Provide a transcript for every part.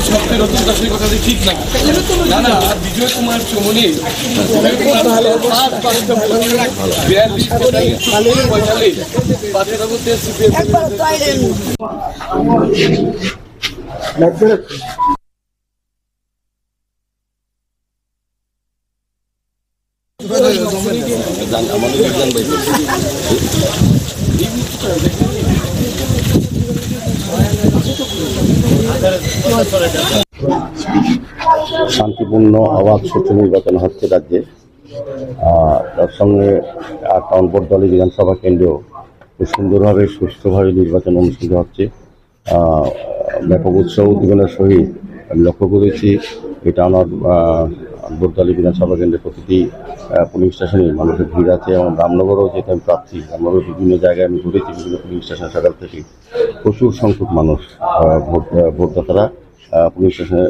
সবচেয়ে নতুন দাসের কথাটি ঠিক না। না বিজয় কুমার চৌমনি 45 শান্তিপূর্ণ অবাধ সুষ্ঠু নির্বাচন হচ্ছে রাজ্যে। তার সঙ্গে ৮ নং বটতলী বিধানসভা কেন্দ্রেও খুব সুন্দরভাবে সুষ্ঠুভাবে নির্বাচন অনুষ্ঠিত হচ্ছে। ব্যাপক উৎসাহ উদ্দীপনার সহিত আমি লক্ষ্য করেছি এটা আমার বটতলী বিধানসভা কেন্দ্রের প্রতিটি পুলিং স্টেশনে মানুষের ভিড় আছে এবং রামনগরও যেটা আমি প্রার্থী, রামনগরের বিভিন্ন জায়গায় আমি ঘুরেছি, বিভিন্ন পুলিং স্টেশন সকাল থেকে প্রচুর সংখ্যক মানুষ ভোটদাতারা পুলিশ স্টেশনে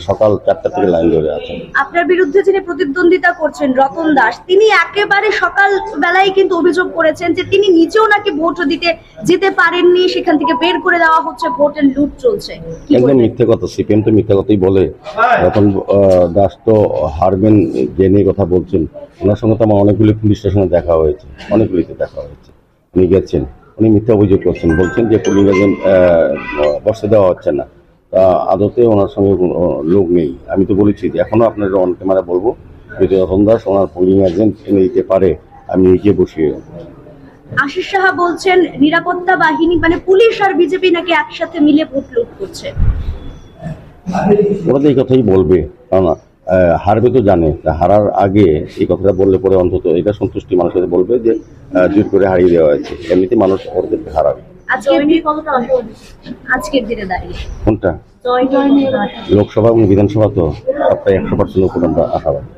সকাল 4টা থেকে লাইন ধরে আছেন। আপনার বিরুদ্ধে যিনি প্রতিদ্বন্দ্বিতা করছেন রতন দাস, তিনি একেবারে সকাল বেলায় কিন্তু অভিযোগ করেছেন যে তিনি নিজেও নাকি ভোট দিতে যেতে পারেননি, সেখান থেকে বের করে দেওয়া হচ্ছে, ভোটের লুট চলছে। একদম মিথ্যে কথা, সিপিএম তো মিথ্যে কথাই বলে। রতন দাস তো হারবেন জেনে কথা বলছেন। ওনার সঙ্গে তো আমার অনেকগুলি পুলিশ স্টেশনে দেখা হয়েছে, অনেকগুলিতে দেখা হয়েছে, উনি গেছেন, উনি মিথ্যা অভিযোগ করছেন, বলছেন যে পুলিং এজেন্ট বসতে দেওয়া হচ্ছে না। আদতে ওনার সঙ্গে লোক নেই। আমি তো বলেছি যে এখনো আপনাদের অন ক্যামেরা বলবো, যদি রতন দাস ওনার পুলিং এজেন্ট এনে দিতে পারে আমি নিজে বসিয়ে। আশিস সাহা বলছেন নিরাপত্তা বাহিনী মানে পুলিশ আর বিজেপি নাকি একসাথে মিলে ভোট লুট করছে। ওরা তো এই কথাই বলবে, কারণ হারবে তো জানে, হারার আগে এই কথাটা বললে পরে অন্তত এটা সন্তুষ্টি মানুষের বলবে যে জোর করে হারিয়ে দেওয়া হয়েছে। এমনিতে মানুষ ওদেরকে হারাবে। আজকের দিনে দাঁড়িয়ে কোনটা লোকসভা এবং বিধানসভা তো সবটাই 100% উপর আমরা আশাবাদী।